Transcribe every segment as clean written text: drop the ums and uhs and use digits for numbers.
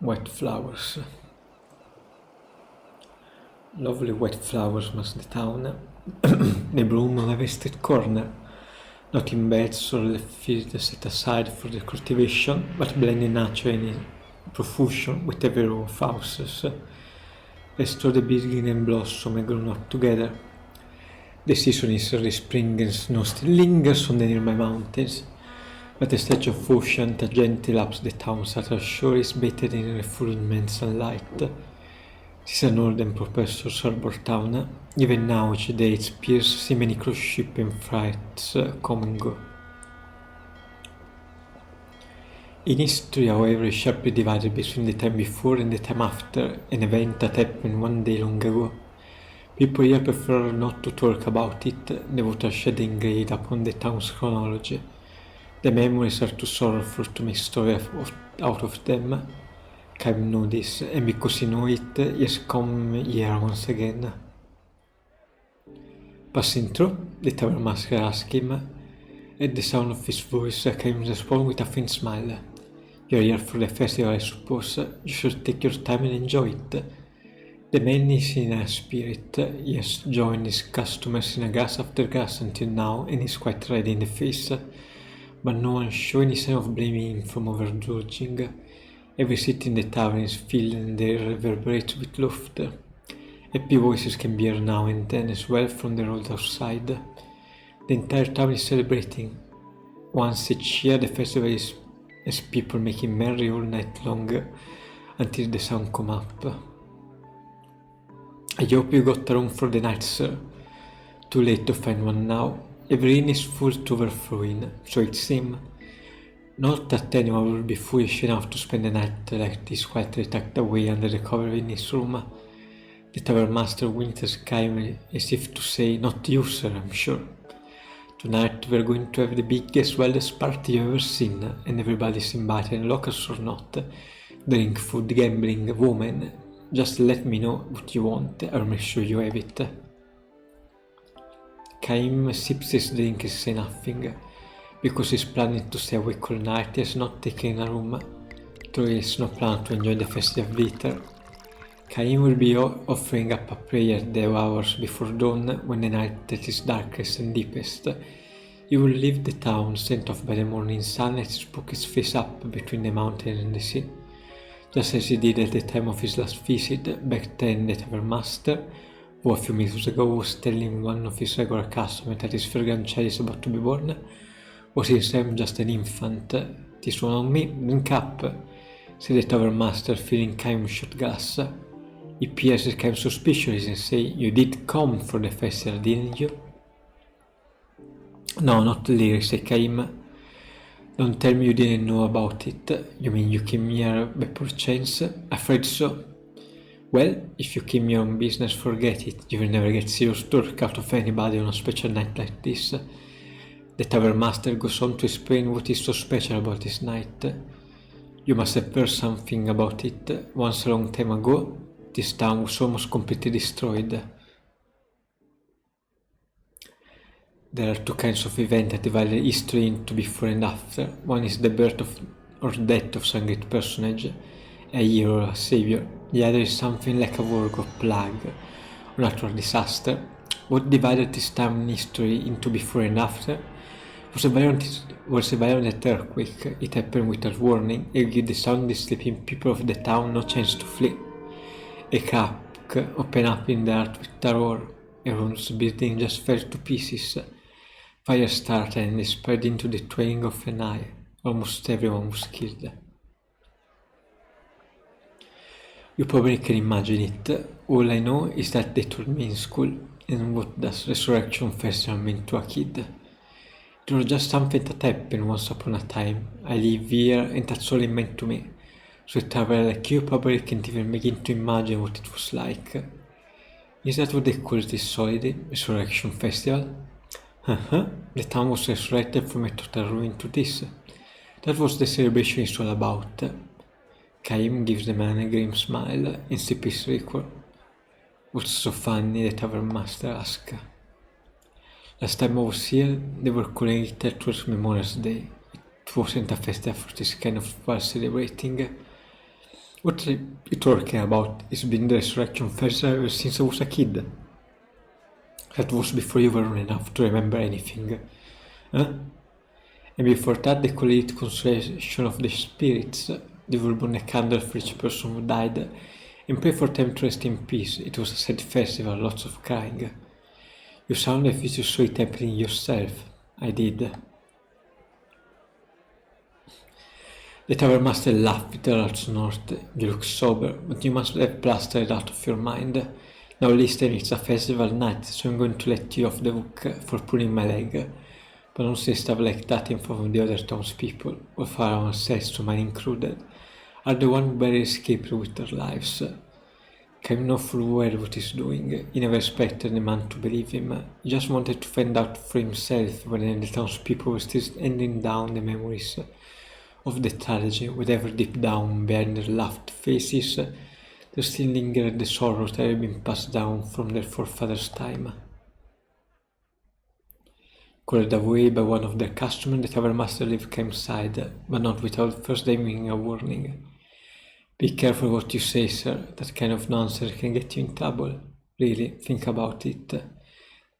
White flowers. Lovely white flowers marks the town. They bloom on every street corner, not in beds or left fields set aside for the cultivation, but blending naturally in profusion with every row of houses. They store the beginning and blossom and grow up together. The season is early spring and snow still lingers on the nearby mountains, but the stretch of ocean that gently laps the town's outer shore is bathed in refulgent sunlight. It is a northern professor's harbour town. Even now each day its piers see many cruise ships and freights come and go. In history, however, is sharply divided between the time before and the time after an event that happened one day long ago. People here prefer not to talk about it, devote a shading grade upon the town's chronology. The memories are too sorrowful to make story out of them. Kaim knew this, and because he knew it, he has come here once again. Passing through, the tavern master asked him. At the sound of his voice, Kaim responded with a faint smile. "You're here for the festival, I suppose. You should take your time and enjoy it." The man is in a spirit. He has joined his customers in a glass after glass until now, and is quite red in the face. But no one shows any sign of blaming him from overindulging. Every seat in the tavern is filled and the air reverberates with laughter. Happy voices can be heard now and then as well from the road outside. The entire town is celebrating. Once each year the festival is as people making merry all night long until the sun come up. I hope you got a room for the night, sir. Too late to find one now. Every inn is full to overflowing, so it seems. Not that anyone will be foolish enough to spend the night like this quietly tucked away under the cover in his room. The tavern master winked at Kaim as if to say, "Not you, sir, I'm sure. Tonight we're going to have the biggest, wildest party you've ever seen, and everybody's invited, locals or not. Drink, food, gambling, women. Just let me know what you want, I'll make sure you have it." Kaim sips his drink and says nothing. Because he's planning to stay awake all night, he has not taken a room, though he has no plan to enjoy the festive glitter. Kaim will be offering up a prayer the hours before dawn, when the night at its darkest and deepest. He will leave the town, sent off by the morning sun, and spoke his face up between the mountain and the sea. Just as he did at the time of his last visit. Back then the tavern master, who a few minutes ago was telling one of his regular customers that his fair grandchild is about to be born, was himself just an infant. "This one on me, drink up," said the tavern master, filling Kaim's shot glass. He peers at Kaim suspiciously and says, "You did come for the festival, didn't you?" "No, not really," said Kaim. "Don't tell me you didn't know about it. You mean you came here by pure chance?" "Afraid so." "Well, if you came here on business, forget it. You will never get serious talk out of anybody on a special night like this." The tavern master goes on to explain what is so special about this night. "You must have heard something about it. Once a long time ago, this town was almost completely destroyed. There are two kinds of events that divide history into before and after. One is the birth or death of some great personage, a hero or a savior. The other is something like a war or plague, or natural disaster. What divided this time in history into before and after was a violent earthquake. It happened without warning and gave the soundly sleeping people of the town no chance to flee. A crack opened up in the earth with a roar. Everyone's building just fell to pieces. Fire started and spread into the twinkling of an eye. Almost everyone was killed. You probably can imagine it. All I know is that they told me in school, and what does Resurrection Festival mean to a kid? It was just something that happened once upon a time. I live here and that's all it meant to me. So a traveler like you probably can't even begin to imagine what it was like. Is that what they call this holiday, Resurrection Festival? The town was resurrected from a total ruin to this. That was the celebration is all about. Kaim gives the man a grim smile and sips his liquor. What's so funny? The tavern master asked. Last time I was here, they were calling it Ertugrul's Memorial Day. It wasn't a festival for this kind of while celebrating. What are you talking about? It's been the resurrection festival ever since I was a kid. That was before you were old enough to remember anything. Huh? And before that they call it consolation of the spirits. They will burn a candle for each person who died and pray for them to rest in peace. It was a sad festival, lots of crying. You sound as if you saw it happening yourself. I did. The tower master laughed with a loud snort. You look sober, but you must have blasted out of your mind. Now listen, it's a festival night, so I'm going to let you off the hook for pulling my leg. But don't say stuff like that in front of the other townspeople, or Pharaoh says to mine included, are the one who barely escaped with their lives. Cain knew full well what he's doing. He never expected the man to believe him. He just wanted to find out for himself when the townspeople were still handing down the memories of the tragedy, whatever deep down behind their laughed faces, there still lingered the sorrow that had been passed down from their forefathers' time. Called away by one of their customers, the tower master left campside, but not without first giving a warning. Be careful what you say, sir. That kind of nonsense can get you in trouble. Really, think about it. The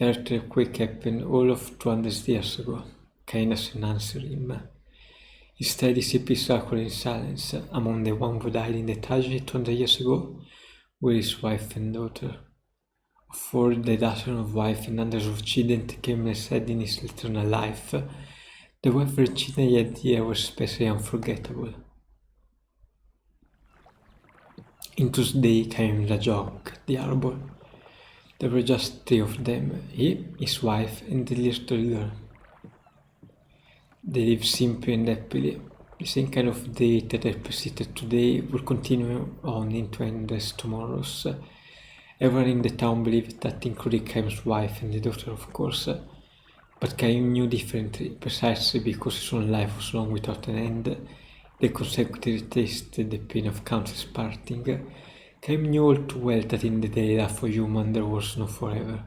earthquake happened all of 200 years ago. Cain doesn't answer him. Instead, he sipped his alcohol in silence. Among the one who died in the tragedy 200 years ago were his wife and daughter. Of all the dozens of wives and hundreds of children that came and said in his eternal life, the wife Virginia he had here was especially unforgettable. Into this day came the joke, the arbor. There were just 3 of them, he, his wife, and the little girl. They lived simply and happily. The same kind of day that I persisted today will continue on into endless tomorrows. Everyone in the town believed that, including Cain's wife and the daughter, of course. But Cain knew differently, precisely because his own life was long without an end. They consecutively tasted the pain of countless parting. Cain knew all too well that in the day life for human there was no forever.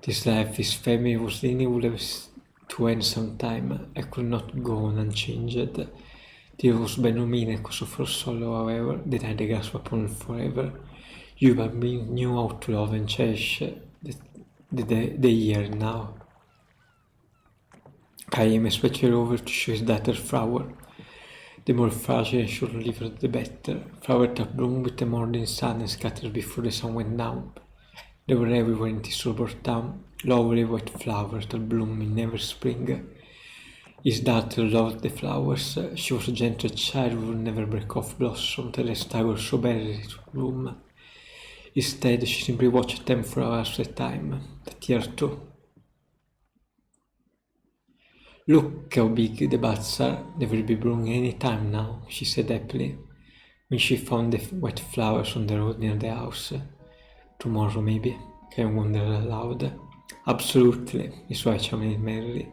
This life his family was leading would have to end sometime. I could not go on unchanged. This was by no means a cause for sorrow, however, that I grasp upon forever. Human beings knew how to love and cherish the here and now. I am especially over to show his daughter flower. The more fragile and short-lived, the better. Flowers that bloom with the morning sun and scattered before the sun went down. They were everywhere in this sober town, lovely white flowers that bloom in every spring. His daughter loved the flowers. She was a gentle child who would never break off blossom till the staggered so badly to bloom. Instead, she simply watched them for hours at a time, that year too. Look how big the buds are, they will be blooming any time now, she said happily, when she found the wet flowers on the road near the house. Tomorrow, maybe, Cain wondered aloud. Absolutely, his wife chimed merrily.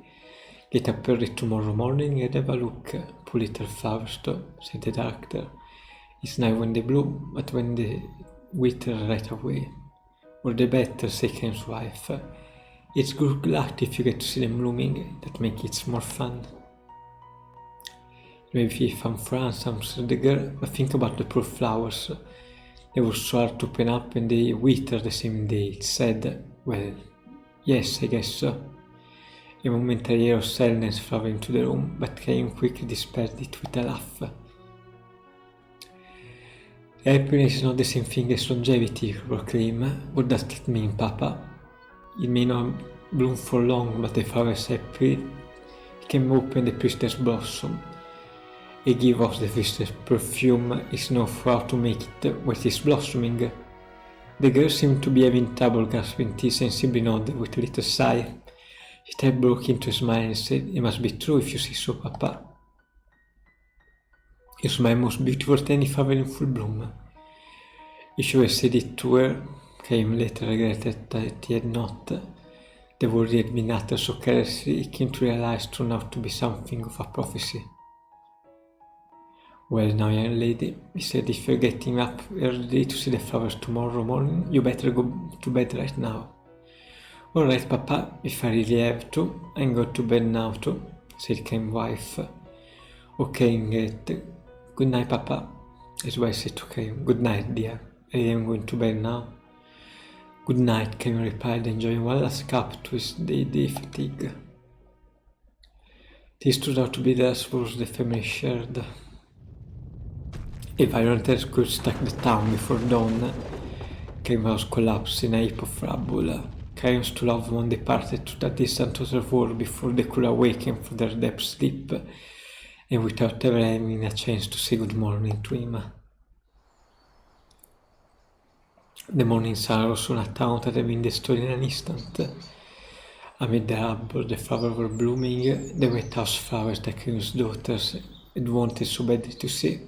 Get up early tomorrow morning and have a look. Poor little flowers, though, said the doctor. It's nice when they bloom, but when they wither right away. Or the better, said Cain's wife. It's good luck if you get to see them blooming, that makes it more fun. Maybe if I'm France, answered the girl, but think about the poor flowers. They were so hard to open up and they wither the same day. It said, well, yes, I guess so. A momentary air of sadness flew into the room, but Cain quickly dispelled it with a laugh. Happiness is not the same thing as longevity, he proclaimed. What does that mean, Papa? It may not bloom for long, but the flower is happy. It can open the priestess blossom. It gives off the priestess perfume. It's know how to make it when it is blossoming. The girl seemed to be having trouble grasping this and simply nodded with a little sigh. His head broke into a smile and said, it must be true if you say so, Papa. Your smile most beautiful than any flower in full bloom. He should have said it to her. Cain later regretted that he had not. The word he had been uttered so carelessly, he came to realize turned out to be something of a prophecy. Well now, young lady, he said, if you're getting up early to see the flowers tomorrow morning, you better go to bed right now. All right, Papa, if I really have to, I can go to bed now too, said Cain's wife. Okay, Ingrid. Good night, Papa. as I said to Cain, "Good night, dear. I am going to bed now." "Good night," Cain replied, enjoying one last cup to his day fatigue. This turned out to be the last words the family shared. If Ironhead could strike the town before dawn, Cain's house collapsed in a heap of rubble. Cain's two loved ones departed to that distant other world before they could awaken from their deep sleep, and without ever having a chance to say good morning to him. The morning sun rose on a town that had been destroyed in an instant. Amid the rubble, the flowers were blooming, the wet house flowers that Cain's daughters had wanted so badly to see.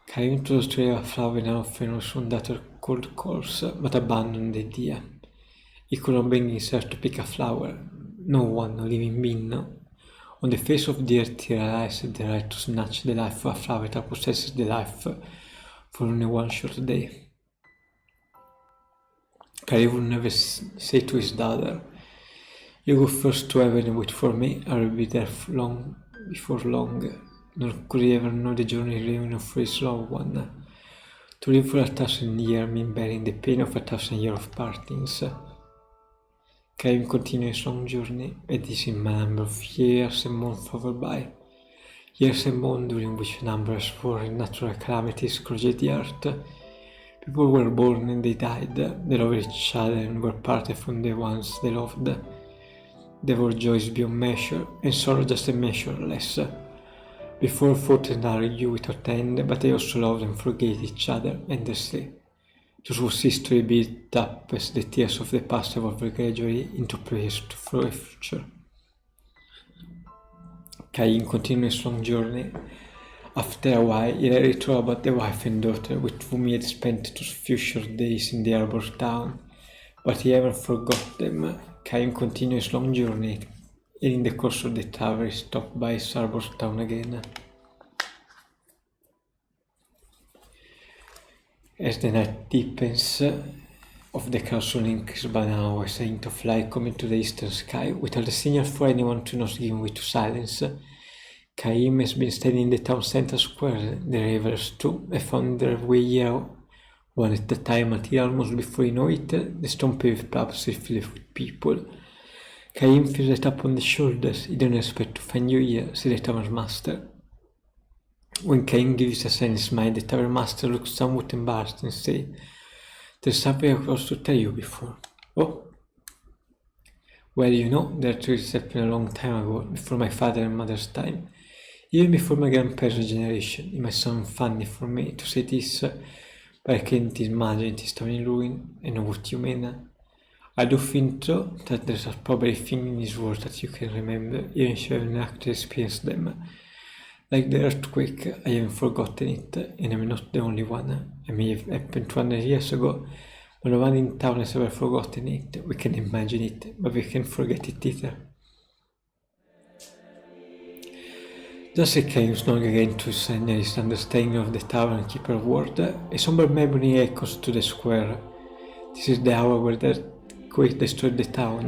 Cain chose to have a flower in an offering on that cold course, but abandoned the idea. He could not bring himself to pick a flower. No one, no living being, on the face of the earth realized the right to snatch the life of a flower that possesses the life for only one short day. Cain would never say to his daughter, "You go first to heaven and wait for me, I will be there before long," nor could he ever know the journey reunion for his loved one. To live for 1,000 years meant bearing the pain of 1,000 years of partings. Cain continued his long journey, and this in a number of years and months over by. Years and months during which numbers war and natural calamities scourged the earth. People were born and they died. They loved each other and were parted from the ones they loved. There were joys beyond measure, and sorrow just a measure less. Before fought and argued without end, but they also loved and forgave each other endlessly. This was history built up as the tears of the past evolved gradually into prayers for the future. Cain continued his long journey. After a while, he learned to about the wife and daughter with whom he had spent those few short days in the harbour town, but he never forgot them. Cain continued his long journey, and in the course of the travel he stopped by his harbour town again. As the night deepens, of the castle increases by now as a hint of light coming to the eastern sky, without a signal for anyone to not give way to silence. Cain has been standing in the town center square. The revelers too have found their way here, one at a time, until almost before you know it, the stone paved paths are filled with people. Cain feels a tap on the shoulders. He didn't expect to find you here, said the tavern master. When Cain gives a silent smile, the tavern master looks somewhat embarrassed and says, "There's something I was to tell you before." "Oh? Well, you know, that truth happened a long time ago, before my father and mother's time. Even before my grandparents' generation. It might sound funny for me to say this, but I can't imagine this town in ruin. I know what you mean. I do think, though, that there's probably a thing in this world that you can remember, even if you haven't actually experienced them. Like the earthquake, I haven't forgotten it, and I'm not the only one. It may have happened 200 years ago, but no one in town has ever forgotten it. We can imagine it, but we can't forget it either." Just as Cain snug again to his his understanding of the tavern keeper's word, a somber memory echoes to the square. This is the hour where the earthquake destroyed the town.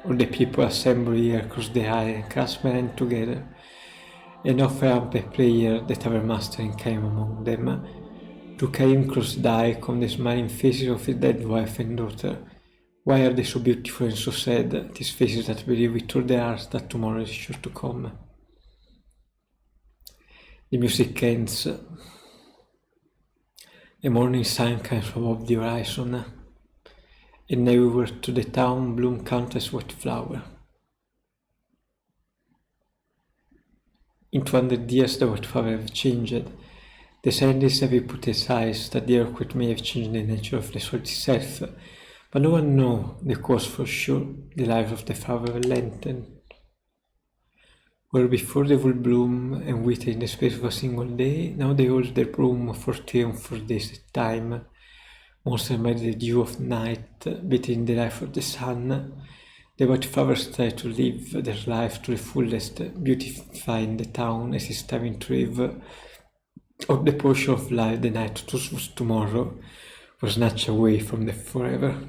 All the people assemble here across the island, clasp their hands together, and offer up a prayer, the tavern master and Cain among them. To Cain crossed the eye come the smiling faces of his dead wife and daughter. Why are they so beautiful and so sad, these faces that believe with all their hearts that tomorrow is sure to come? The music ends. The morning sun comes from above the horizon, and everywhere to the town bloom countless white flowers. In 200 years the white flowers have changed. The scientists have hypothesized that the earthquake may have changed the nature of the soil itself, but no one knows the cause for sure. The life of the flower will lengthen. Where before they would bloom and wither in the space of a single day, now they hold their bloom for 3 or 4 days at a time. Monstered by the dew of night, beating the life of the sun, the white flowers try to live their life to the fullest, beautifying the town as it's striving to live of the portion of life the night was tomorrow was snatched away from them forever.